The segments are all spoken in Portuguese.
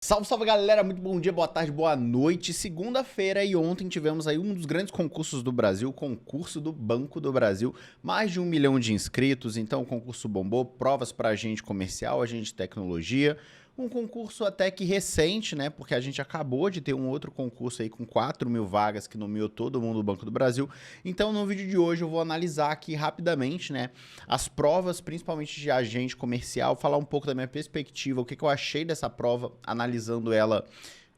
Salve, salve galera, muito bom dia, boa tarde, boa noite. Segunda-feira e ontem tivemos aí um dos grandes concursos do Brasil, o concurso do Banco do Brasil. Mais de 1 milhão de inscritos, então o concurso bombou, provas para agente comercial, agente de tecnologia. Um concurso até que recente, né? Porque a gente acabou de ter um outro concurso aí com 4 mil vagas que nomeou todo mundo do Banco do Brasil. Então no vídeo de hoje eu vou analisar aqui rapidamente, né? As provas, principalmente de agente comercial, falar um pouco da minha perspectiva, o que eu achei dessa prova, analisando ela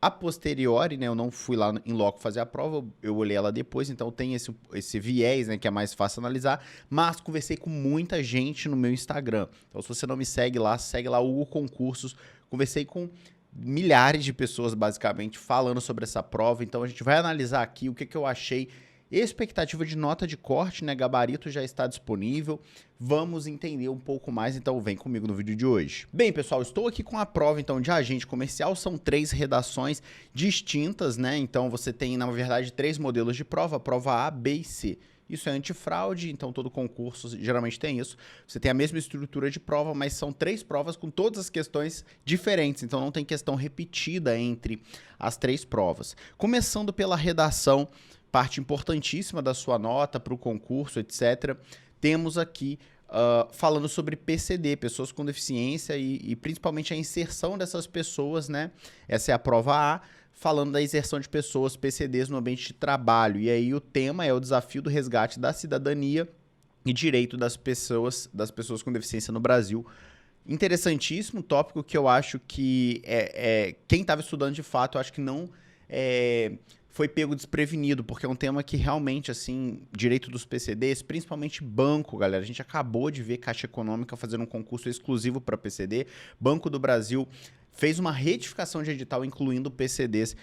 a posteriori, né? Eu não fui lá em loco fazer a prova, eu olhei ela depois, então tem esse viés, né? Que é mais fácil analisar, mas conversei com muita gente no meu Instagram. Então, se você não me segue lá o Hugo Concursos. Conversei com milhares de pessoas, basicamente, falando sobre essa prova. Então, a gente vai analisar aqui o que eu achei. Expectativa de nota de corte, né? Gabarito já está disponível. Vamos entender um pouco mais, então vem comigo no vídeo de hoje. Bem, pessoal, estou aqui com a prova, então, de agente comercial. São 3 redações distintas, né? Então, você tem, na verdade, 3 modelos de prova. A prova A, B e C. Isso é antifraude, então todo concurso geralmente tem isso. Você tem a mesma estrutura de prova, mas são 3 provas com todas as questões diferentes. Então não tem questão repetida entre as 3 provas. Começando pela redação, parte importantíssima da sua nota para o concurso, etc. Temos aqui falando sobre PCD, pessoas com deficiência e principalmente a inserção dessas pessoas, né? Essa é a prova A. Falando da inserção de pessoas PCDs no ambiente de trabalho. E aí o tema é o desafio do resgate da cidadania e direito das pessoas com deficiência no Brasil. Interessantíssimo tópico que eu acho que quem estava estudando de fato, eu acho que não foi pego desprevenido, porque é um tema que realmente, assim, direito dos PCDs, principalmente banco, galera. A gente acabou de ver Caixa Econômica fazendo um concurso exclusivo para PCD. Banco do Brasil fez uma retificação de edital incluindo PCDs,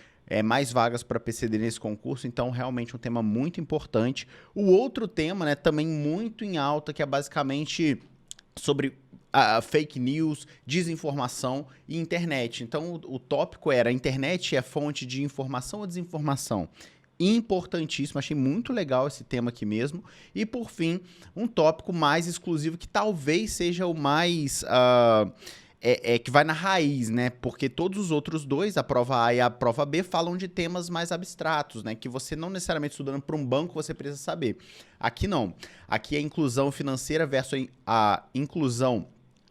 mais vagas para PCD nesse concurso, então realmente um tema muito importante. O outro tema, né, também muito em alta, que é basicamente sobre fake news, desinformação e internet. Então o tópico era: a internet é fonte de informação ou desinformação? Importantíssimo, achei muito legal esse tema aqui mesmo. E por fim, um tópico mais exclusivo que talvez seja o mais... que vai na raiz, né? Porque todos os outros dois, a prova A e a prova B, falam de temas mais abstratos, né? Que você não necessariamente estudando para um banco você precisa saber. Aqui não. Aqui é a inclusão financeira versus a inclusão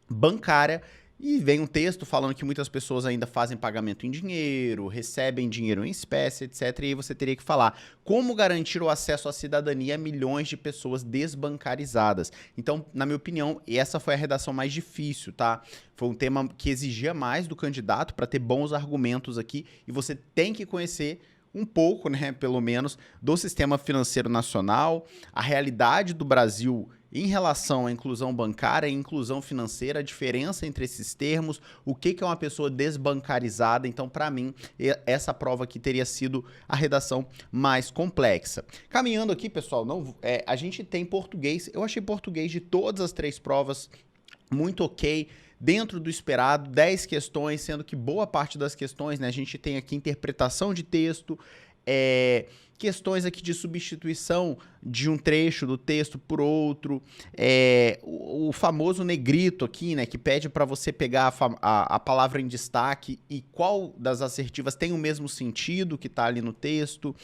bancária. E vem um texto falando que muitas pessoas ainda fazem pagamento em dinheiro, recebem dinheiro em espécie, etc. E aí você teria que falar como garantir o acesso à cidadania a milhões de pessoas desbancarizadas. Então, na minha opinião, essa foi a redação mais difícil, tá? Foi um tema que exigia mais do candidato para ter bons argumentos aqui. E você tem que conhecer um pouco, né, pelo menos, do sistema financeiro nacional, a realidade do Brasil em relação à inclusão bancária e inclusão financeira, a diferença entre esses termos, o que é uma pessoa desbancarizada. Então, para mim, essa prova aqui teria sido a redação mais complexa. Caminhando aqui, pessoal, a gente tem português. Eu achei português de todas as 3 provas muito ok, dentro do esperado, 10 questões, sendo que boa parte das questões, né, a gente tem aqui interpretação de texto, questões aqui de substituição de um trecho do texto por outro, o famoso negrito aqui, né, que pede para você pegar a palavra em destaque e qual das assertivas tem o mesmo sentido que está ali no texto.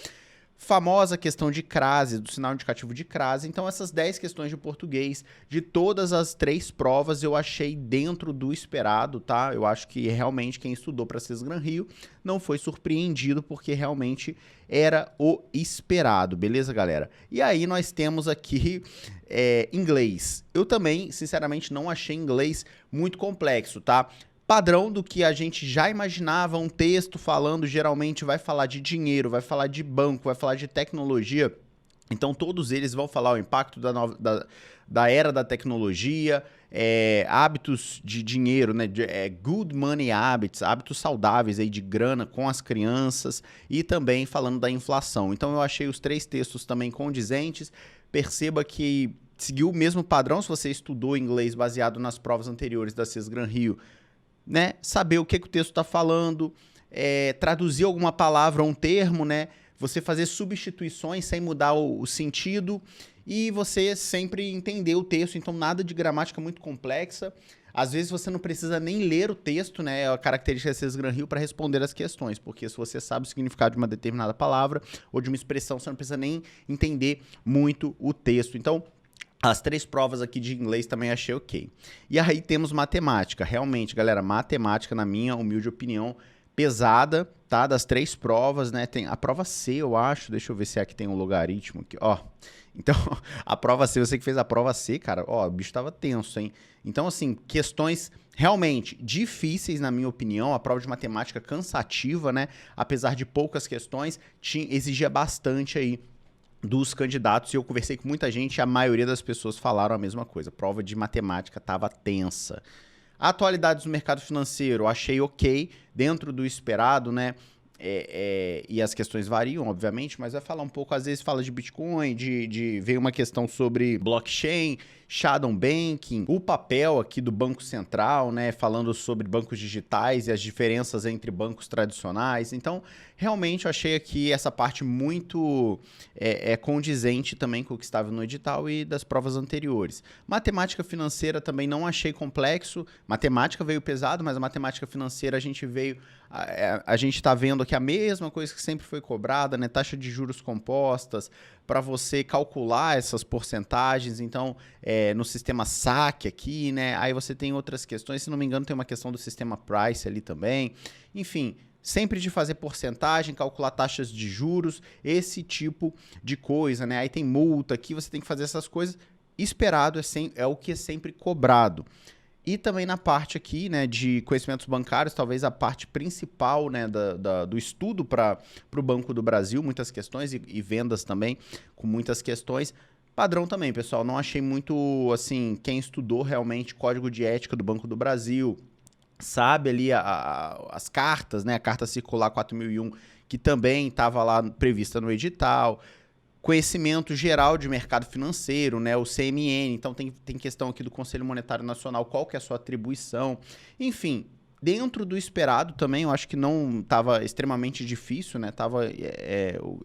Famosa questão de crase, do sinal indicativo de crase. Então, essas 10 questões de português, de todas as 3 provas, eu achei dentro do esperado, tá? Eu acho que realmente quem estudou para Sesgran Rio não foi surpreendido, porque realmente era o esperado, beleza, galera? E aí nós temos aqui inglês. Eu também, sinceramente, não achei inglês muito complexo, tá? Padrão do que a gente já imaginava, um texto falando, geralmente vai falar de dinheiro, vai falar de banco, vai falar de tecnologia. Então, todos eles vão falar o impacto da era da tecnologia, hábitos de dinheiro, né? Good money habits, hábitos saudáveis aí de grana com as crianças e também falando da inflação. Então, eu achei os 3 textos também condizentes. Perceba que seguiu o mesmo padrão se você estudou inglês baseado nas provas anteriores da Sesgran Rio, né? Saber o que o texto está falando, traduzir alguma palavra ou um termo, né? Você fazer substituições sem mudar o sentido e você sempre entender o texto. Então, nada de gramática muito complexa. às vezes você não precisa nem ler o texto, né? É a característica de Sesgran-Hill para responder as questões, porque se você sabe o significado de uma determinada palavra ou de uma expressão, você não precisa nem entender muito o texto. Então, as 3 provas aqui de inglês também achei ok. E aí temos matemática. Realmente, galera, matemática, na minha humilde opinião, pesada, tá? Das 3 provas, né? Tem a prova C, eu acho. Deixa eu ver se aqui tem um logaritmo aqui, ó. Então, a prova C, você que fez a prova C, cara, ó, o bicho tava tenso, hein? Então, assim, questões realmente difíceis, na minha opinião. A prova de matemática cansativa, né? Apesar de poucas questões, exigia bastante aí dos candidatos, e eu conversei com muita gente, e a maioria das pessoas falaram a mesma coisa. A prova de matemática estava tensa. Atualidades do mercado financeiro, achei ok, dentro do esperado, né? E as questões variam, obviamente, mas vai falar um pouco, às vezes fala de Bitcoin, veio uma questão sobre blockchain, shadow banking, o papel aqui do Banco Central, né, falando sobre bancos digitais e as diferenças entre bancos tradicionais. Então, realmente eu achei aqui essa parte muito condizente também com o que estava no edital e das provas anteriores. Matemática financeira também não achei complexo, matemática veio pesado, mas a matemática financeira a gente está vendo aqui a mesma coisa que sempre foi cobrada, né? Taxa de juros compostas, para você calcular essas porcentagens. Então, no sistema saque aqui, né? Aí você tem outras questões, se não me engano, tem uma questão do sistema price ali também. Enfim, sempre de fazer porcentagem, calcular taxas de juros, esse tipo de coisa, né? Aí tem multa aqui, você tem que fazer essas coisas. Esperado é o que é sempre cobrado. E também na parte aqui, né, de conhecimentos bancários, talvez a parte principal, né, do estudo para o Banco do Brasil, muitas questões e vendas também, com muitas questões. Padrão também, pessoal, não achei muito, assim, quem estudou realmente Código de Ética do Banco do Brasil, sabe ali as cartas, né, a Carta Circular 4001, que também estava lá prevista no edital, conhecimento geral de mercado financeiro, né, o CMN, então tem questão aqui do Conselho Monetário Nacional, qual que é a sua atribuição, enfim, dentro do esperado também, eu acho que não estava extremamente difícil, né,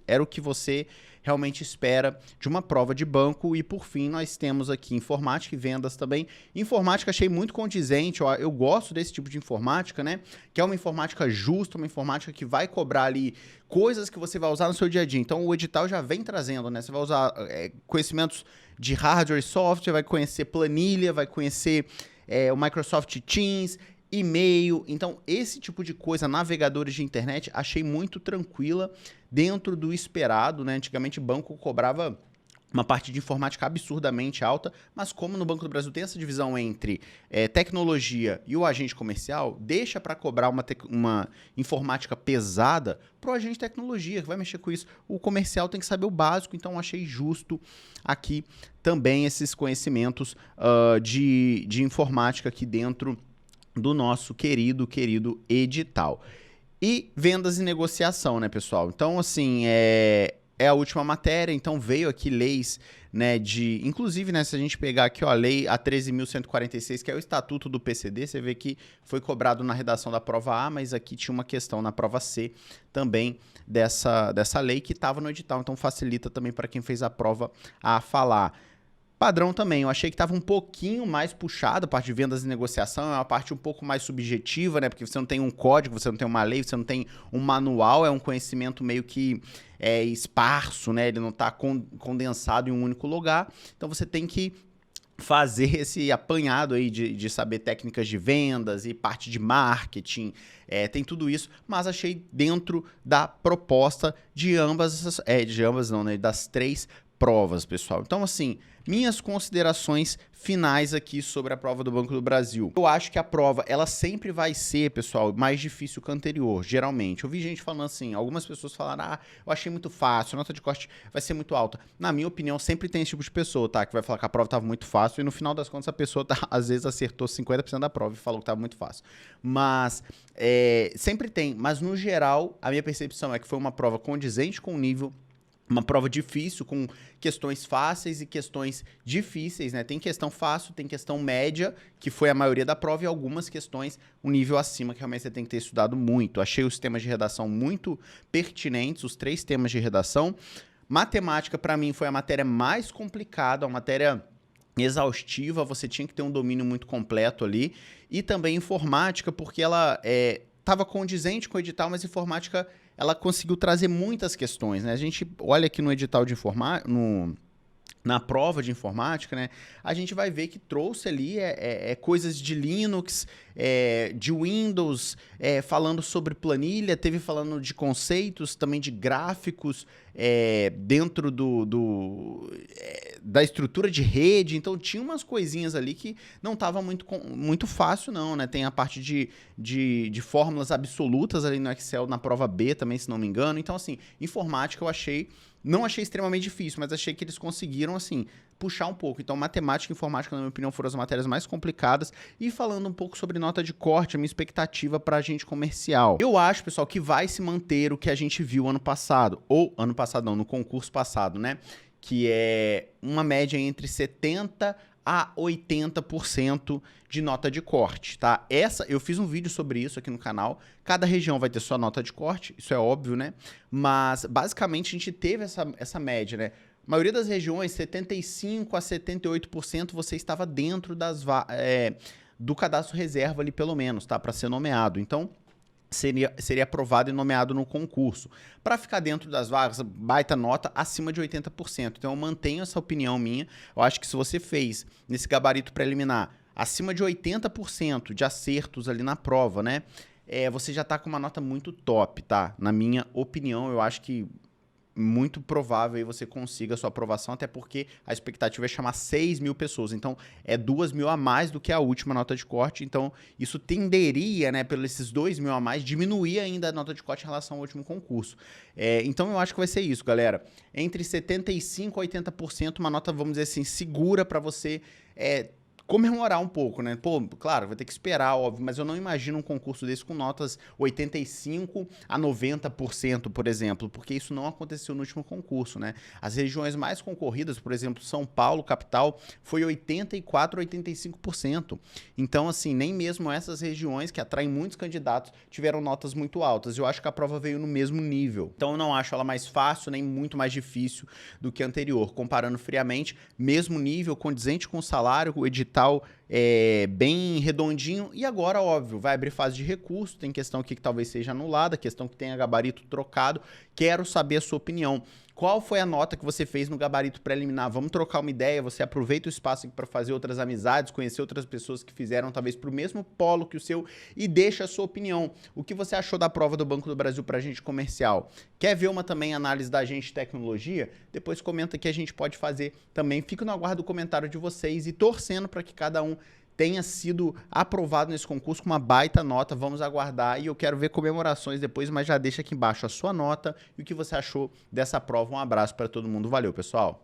era o que você realmente espera de uma prova de banco. E por fim nós temos aqui informática e vendas também. Informática achei muito condizente, eu gosto desse tipo de informática, né, que é uma informática justa, uma informática que vai cobrar ali coisas que você vai usar no seu dia a dia. Então o edital já vem trazendo, né, você vai usar conhecimentos de hardware e software, vai conhecer planilha, vai conhecer o Microsoft Teams, e-mail. Então, esse tipo de coisa, navegadores de internet, achei muito tranquila dentro do esperado, né? Antigamente, o banco cobrava uma parte de informática absurdamente alta, mas como no Banco do Brasil tem essa divisão entre tecnologia e o agente comercial, deixa para cobrar uma informática pesada para o agente de tecnologia, que vai mexer com isso. O comercial tem que saber o básico, então achei justo aqui também esses conhecimentos de informática aqui dentro do nosso querido edital. E vendas e negociação, né, pessoal? Então, assim, é a última matéria, então veio aqui leis, né, inclusive, né, se a gente pegar aqui, ó, a lei a 13.146, que é o estatuto do PCD, você vê que foi cobrado na redação da prova A, mas aqui tinha uma questão na prova C também dessa lei que estava no edital, então facilita também para quem fez a prova a falar. Padrão também, eu achei que estava um pouquinho mais puxado, a parte de vendas e negociação é uma parte um pouco mais subjetiva, né? Porque você não tem um código, você não tem uma lei, você não tem um manual, é um conhecimento meio que esparso, né? Ele não está condensado em um único lugar, então você tem que fazer esse apanhado aí de saber técnicas de vendas e parte de marketing, tem tudo isso, mas achei dentro da proposta de ambas não, né? Das 3 provas, pessoal. Então, assim, minhas considerações finais aqui sobre a prova do Banco do Brasil. Eu acho que a prova, ela sempre vai ser, pessoal, mais difícil que a anterior, geralmente. Eu vi gente falando assim, algumas pessoas falaram, eu achei muito fácil, a nota de corte vai ser muito alta. Na minha opinião, sempre tem esse tipo de pessoa, tá? Que vai falar que a prova estava muito fácil e no final das contas a pessoa, às vezes, acertou 50% da prova e falou que estava muito fácil. Mas, sempre tem. Mas, no geral, a minha percepção é que foi uma prova condizente com o nível, uma prova difícil, com questões fáceis e questões difíceis, né? Tem questão fácil, tem questão média, que foi a maioria da prova, e algumas questões um nível acima, que realmente você tem que ter estudado muito. Achei os temas de redação muito pertinentes, os 3 temas de redação. Matemática, para mim, foi a matéria mais complicada, a matéria exaustiva, você tinha que ter um domínio muito completo ali. E também informática, porque ela estava condizente com o edital, mas informática ela conseguiu trazer muitas questões, né? A gente olha aqui no edital de informática, na prova de informática, né, a gente vai ver que trouxe ali coisas de Linux, de Windows, falando sobre planilha, teve falando de conceitos, também de gráficos, dentro da estrutura de rede. Então tinha umas coisinhas ali que não estava muito fácil não, né? Tem a parte de fórmulas absolutas ali no Excel, na prova B também, se não me engano. Então assim, informática eu não achei extremamente difícil, mas achei que eles conseguiram, assim, puxar um pouco. Então, matemática e informática, na minha opinião, foram as matérias mais complicadas. E falando um pouco sobre nota de corte, a minha expectativa para agente comercial. Eu acho, pessoal, que vai se manter o que a gente viu ano passado. Ou, ano passado não, no concurso passado, né? Que é uma média entre 70% a 80% de nota de corte, tá? Eu fiz um vídeo sobre isso aqui no canal. Cada região vai ter sua nota de corte, isso é óbvio, né? Mas, basicamente, a gente teve essa média, né? A maioria das regiões, 75% a 78%, você estava dentro do cadastro reserva ali, pelo menos, tá? Para ser nomeado. Então, seria aprovado e nomeado no concurso. Para ficar dentro das vagas, baita nota acima de 80%. Então, eu mantenho essa opinião minha. Eu acho que se você fez nesse gabarito preliminar acima de 80% de acertos ali na prova, né? Você já está com uma nota muito top, tá? Na minha opinião, eu acho que muito provável aí você consiga a sua aprovação, até porque a expectativa é chamar 6.000 pessoas, então é 2.000 a mais do que a última nota de corte, então isso tenderia, né, pelos esses 2.000 a mais, diminuir ainda a nota de corte em relação ao último concurso. Então eu acho que vai ser isso, galera, entre 75% a 80%, uma nota, vamos dizer assim, segura para você comemorar um pouco, né? Pô, claro, vai ter que esperar, óbvio, mas eu não imagino um concurso desse com notas 85% a 90%, por exemplo, porque isso não aconteceu no último concurso, né? As regiões mais concorridas, por exemplo, São Paulo, capital, foi 84% a 85%. Então, assim, nem mesmo essas regiões que atraem muitos candidatos tiveram notas muito altas. Eu acho que a prova veio no mesmo nível. Então, eu não acho ela mais fácil, nem muito mais difícil do que a anterior. Comparando friamente, mesmo nível, condizente com o salário, o edital bem redondinho, e agora, óbvio, vai abrir fase de recurso, tem questão aqui que talvez seja anulada, questão que tenha gabarito trocado. Quero saber a sua opinião. Qual foi a nota que você fez no gabarito preliminar? Vamos trocar uma ideia, você aproveita o espaço aqui para fazer outras amizades, conhecer outras pessoas que fizeram talvez para o mesmo polo que o seu e deixa a sua opinião. O que você achou da prova do Banco do Brasil para agente comercial? Quer ver uma também análise da agente de tecnologia? Depois comenta que a gente pode fazer também. Fico no aguardo do comentário de vocês e torcendo para que cada um tenha sido aprovado nesse concurso com uma baita nota. Vamos aguardar e eu quero ver comemorações depois, mas já deixa aqui embaixo a sua nota e o que você achou dessa prova. Um abraço para todo mundo. Valeu, pessoal!